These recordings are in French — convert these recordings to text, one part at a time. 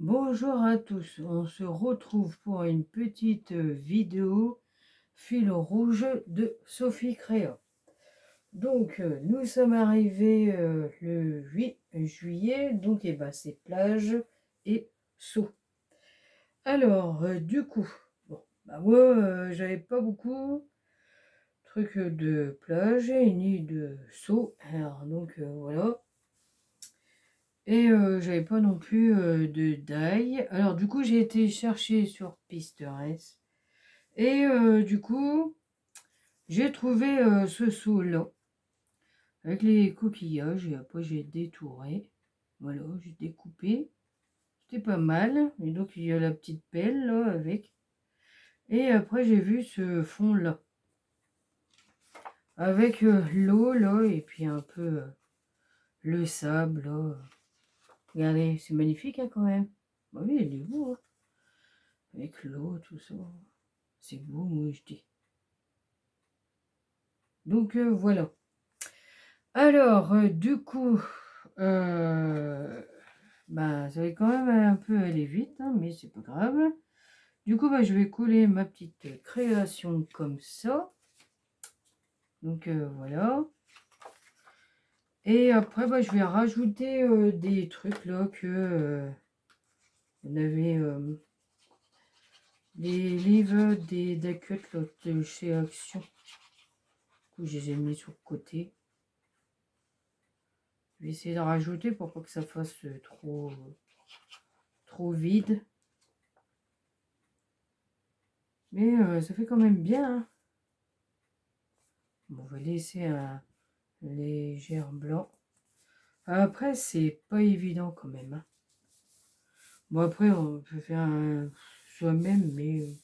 Bonjour à tous, on se retrouve pour une petite vidéo fil rouge de Sophie Créa. Donc nous sommes arrivés le 8 juillet, donc c'est plage et saut. Alors du coup, bon, moi j'avais pas beaucoup trucs de plage ni de saut, alors donc voilà. Et j'avais pas non plus de die. Alors du coup j'ai été chercher sur Pinterest. Et du coup j'ai trouvé ce seau-là. Avec les coquillages. Et après j'ai détouré. Voilà, j'ai découpé. C'était pas mal. Et donc il y a la petite pelle là avec. Et après j'ai vu ce fond-là. Avec l'eau là. Et puis un peu le sable là. Regardez, c'est magnifique hein, quand même. Bah oui, il est beau. Hein. Avec l'eau, tout ça. C'est beau, moi je dis. Donc voilà. Alors, du coup, ça va quand même un peu aller vite, hein, mais c'est pas grave. Du coup, je vais coller ma petite création comme ça. Donc voilà. Et après, je vais rajouter des trucs là que on avait les livres des cuts là, de chez Action. Du coup, je les ai mis sur le côté. Je vais essayer de rajouter pour pas que ça fasse trop vide. Mais ça fait quand même bien. Hein. Bon, on va laisser un léger blanc. Après, c'est pas évident quand même. Hein. Bon, après, on peut faire un soi-même, mais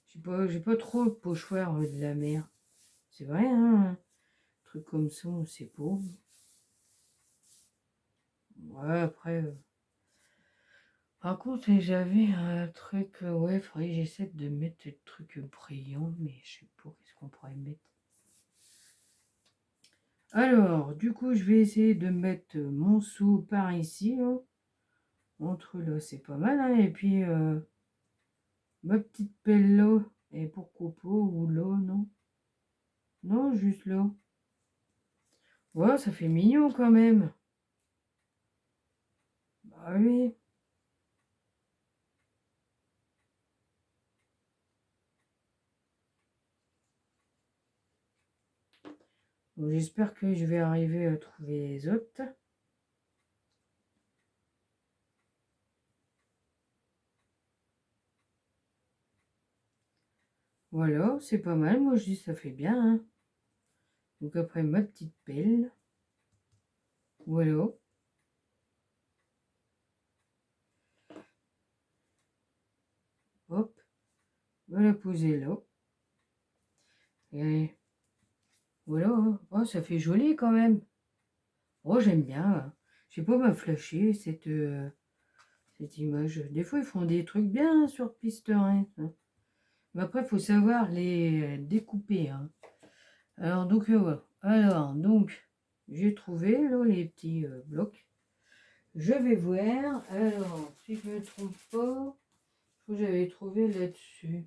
j'ai pas trop le pochoir de la mer. C'est vrai, hein, un truc comme ça, c'est beau. Ouais, après. Par contre, j'avais un truc, ouais, faudrait que j'essaie de mettre des trucs brillants, mais je sais pas qu'est-ce qu'on pourrait mettre. Alors, du coup, je vais essayer de mettre mon seau par ici, là. Entre là, c'est pas mal, hein. Et puis, ma petite pelle là, et pourquoi pas, ou là, non? Non, juste là. Ouais, ça fait mignon quand même. Bah oui. Donc, j'espère que je vais arriver à trouver les autres. Voilà, c'est pas mal. Moi, je dis ça fait bien. Hein. Donc après, ma petite pelle. Voilà. Hop. On va la poser là. Et voilà. Hein. Oh, ça fait joli quand même. Oh, j'aime bien. Hein. Je sais pas, m'a flashé cette image. Des fois, ils font des trucs bien sur Pinterest. Hein. Mais après, il faut savoir les découper. Hein. Alors, donc, voilà. Alors, donc, j'ai trouvé là, les petits blocs. Je vais voir. Alors, si je ne me trompe pas, je crois que j'avais trouvé là-dessus.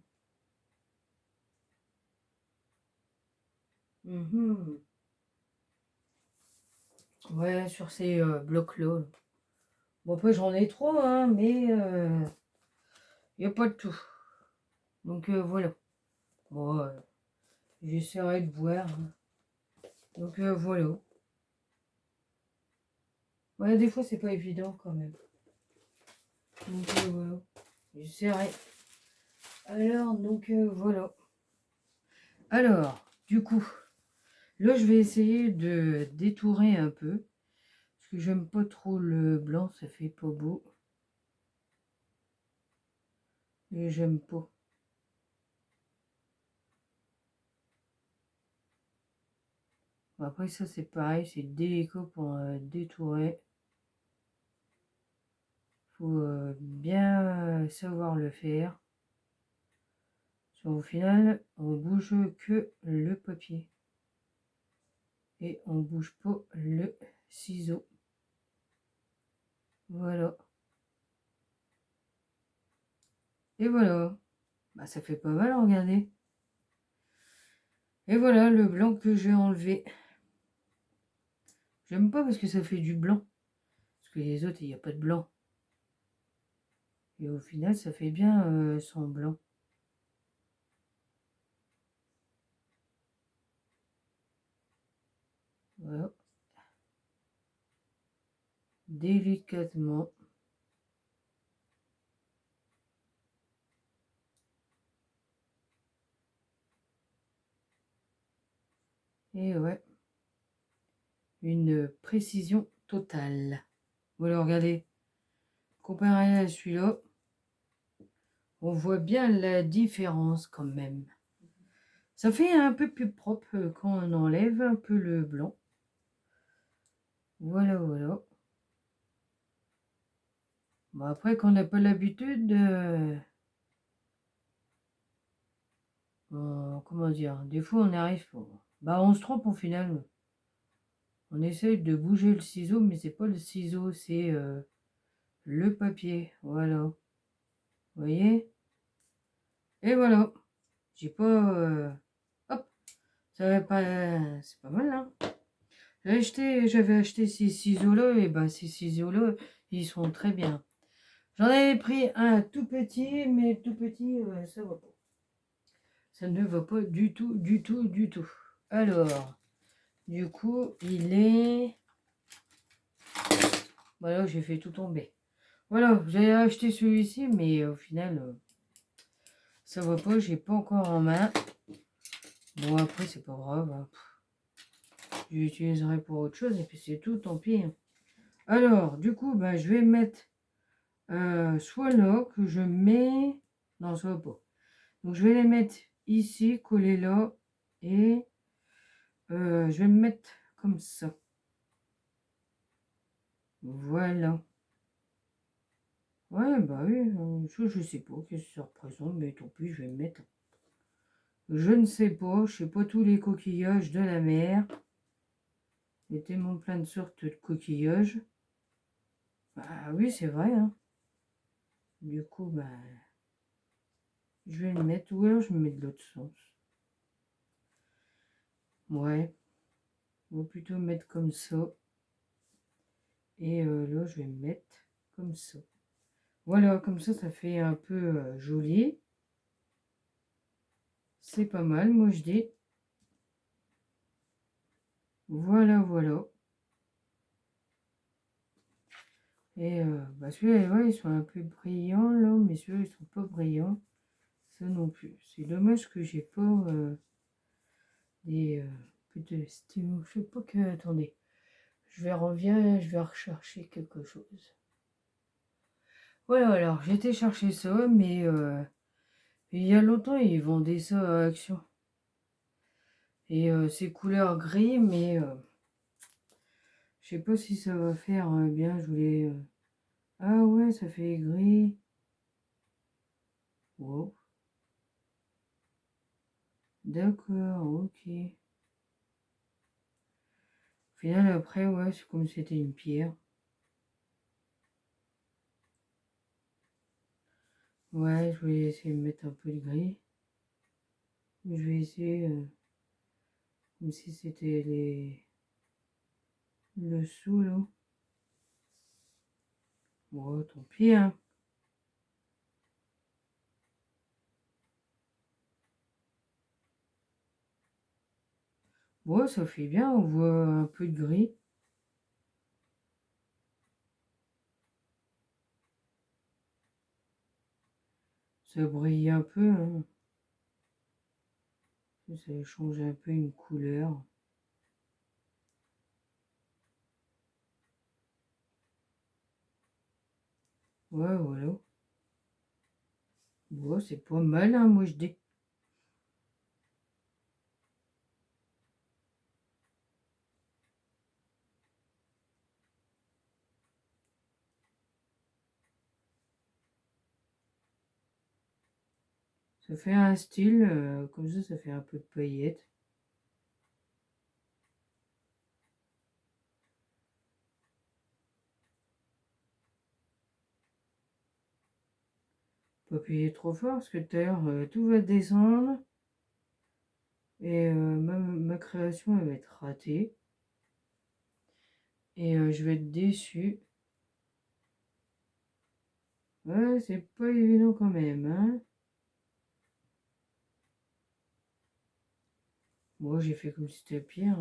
Ouais, sur ces blocs-là. Bon, après, j'en ai trois, hein, mais il n'y a pas de tout. Donc, voilà. Bon, j'essaierai de voir. Hein. Donc, voilà. Ouais, des fois, c'est pas évident quand même. Donc, voilà. J'essaierai. Alors, donc, voilà. Alors, du coup, là, je vais essayer de détourer un peu. Parce que j'aime pas trop le blanc, ça fait pas beau. Et j'aime pas. Après, ça, c'est pareil, c'est délicat pour détourer. Faut bien savoir le faire. Au final, on bouge que le papier. Et on bouge pas le ciseau. Voilà. Et voilà. Bah, ça fait pas mal, regardez. Et voilà le blanc que j'ai enlevé. J'aime pas parce que ça fait du blanc. Parce que les autres, il n'y a pas de blanc. Et au final, ça fait bien sans blanc. Voilà. Délicatement. Et ouais. Une précision totale. Voilà, regardez. Comparé à celui-là, on voit bien la différence quand même. Ça fait un peu plus propre quand on enlève un peu le blanc. Voilà, voilà. Bon, après, quand on n'a pas l'habitude, comment dire, des fois on arrive, bah on se trompe au final. On essaye de bouger le ciseau, mais c'est pas le ciseau, c'est le papier. Voilà. Vous voyez? Et voilà. J'ai pas. Hop, ça va pas. C'est pas mal, hein? J'avais acheté ces ciseaux-là, et bah ces ciseaux-là, ils sont très bien. J'en avais pris un tout petit, mais tout petit, ça va pas. Ça ne va pas du tout, du tout, du tout. Alors, du coup, il est... Voilà, j'ai fait tout tomber. Voilà, j'ai acheté celui-ci, mais au final, ça va pas, j'ai pas encore en main. Bon, après, c'est pas grave. Hein. Je l'utiliserai pour autre chose, et puis c'est tout, tant pis. Alors, du coup, bah, je vais mettre soit là, que je mets... Non, ça va pas. Donc, je vais les mettre ici, collés là, et je vais me mettre comme ça. Voilà. Ouais, bah oui, je sais pas qu'est-ce que ça représente, mais tant pis, je vais me mettre. Je ne sais pas, je sais pas tous les coquillages de la mer. Il y a tellement plein de sortes de coquillages. Bah oui, c'est vrai, hein. Du coup, bah, je vais le mettre, ou alors je me mets de l'autre sens. Ouais, on va plutôt mettre comme ça. Et là, je vais me mettre comme ça. Voilà, comme ça fait un peu joli. C'est pas mal, moi je dis. Voilà, voilà. Et bah celui-là, ouais, ils sont un peu brillants là, mais ceux-là, ils sont pas brillants. Ça non plus. C'est dommage que j'ai pas des de stylos. Je sais pas que. Attendez. Je vais revenir, je vais rechercher quelque chose. Voilà, alors j'étais chercher ça, mais il y a longtemps, ils vendaient ça à Action. Et c'est couleur gris, mais je sais pas si ça va faire bien. Je voulais. Ah ouais, ça fait gris. Wow. D'accord, ok. Au final, après, ouais, c'est comme si c'était une pierre. Ouais, je vais essayer de mettre un peu de gris. Je vais essayer comme si c'était le sous là. Bon, tant pis, hein. Bon, ça fait bien, on voit un peu de gris. Ça brille un peu, hein. Ça change un peu une couleur. Ouais, voilà. Bon, c'est pas mal, hein, moi je dis. Ça fait un style, comme ça fait un peu de paillettes. Pas appuyer trop fort parce que tout à l'heure, tout va descendre. Et ma création, elle va être ratée. Et je vais être déçue. Ouais, c'est pas évident quand même, hein. Moi, j'ai fait comme si c'était pire.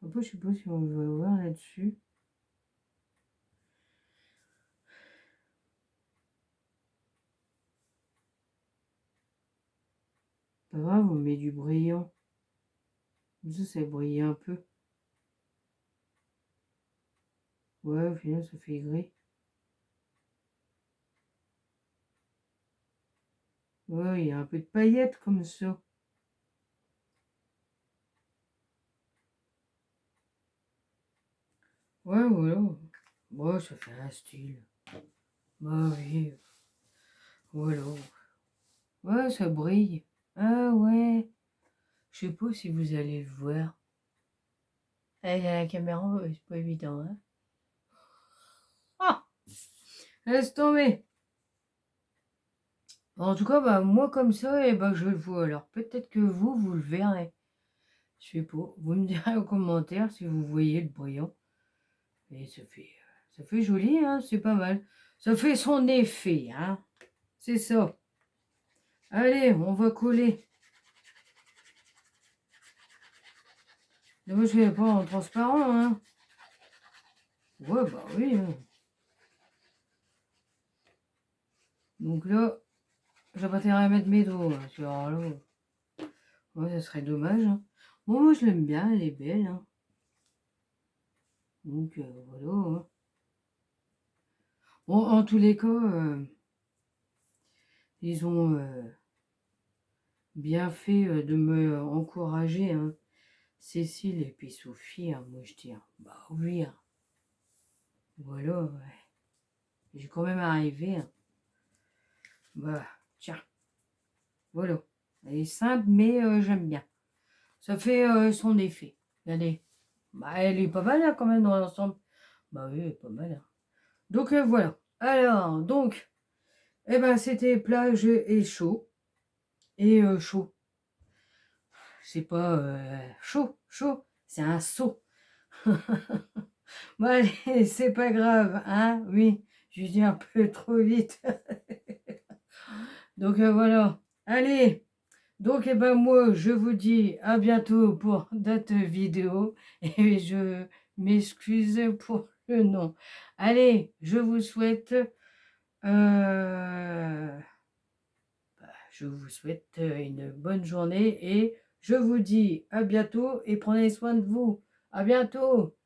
Après, je sais pas si on va voir là-dessus. Pas grave, on met du brillant. Comme ça brille un peu. Ouais, au final, ça fait gris. Ouais, il y a un peu de paillettes comme ça. Ouais, voilà. Ouais, ça fait un style. Bah oui, voilà. Ouais, ça brille. Ah ouais. Je sais pas si vous allez le voir. Avec la caméra, c'est pas évident, hein. Ah, laisse tomber. En tout cas, bah, moi comme ça, et bah, je le vois. Alors peut-être que vous le verrez. Je sais pas. Vous me direz en commentaire si vous voyez le brillant. Et ça fait joli, hein, c'est pas mal. Ça fait son effet, hein. C'est ça. Allez, on va coller. Mais moi, je fais pas en transparent, hein. Ouais, bah oui, hein. Donc là, j'ai pas intérêt à mettre mes dos, hein. Alors là, ouais, ça serait dommage, hein. Bon, moi, je l'aime bien, elle est belle, hein. Donc, voilà, hein. Bon, en tous les cas, ils ont bien fait de me encourager, hein. Cécile et puis Sophie, hein, moi je dis, hein, bah oui, hein. Voilà, ouais. J'ai quand même arrivé, hein. Bah, tiens, voilà. Elle est simple, mais j'aime bien. Ça fait son effet. Regardez. Bah, elle est pas mal, hein, quand même, dans l'ensemble. Bah oui, elle est pas mal, hein. Donc, voilà. Alors, donc, eh ben, c'était plage et chaud. Et chaud. C'est pas chaud, c'est un saut. Bon, allez, c'est pas grave, hein, oui, je dis un peu trop vite. Donc voilà, allez, donc eh ben moi je vous dis à bientôt pour d'autres vidéos et je m'excuse pour le nom. Allez, je vous souhaite euh, une bonne journée et je vous dis à bientôt et prenez soin de vous. À bientôt.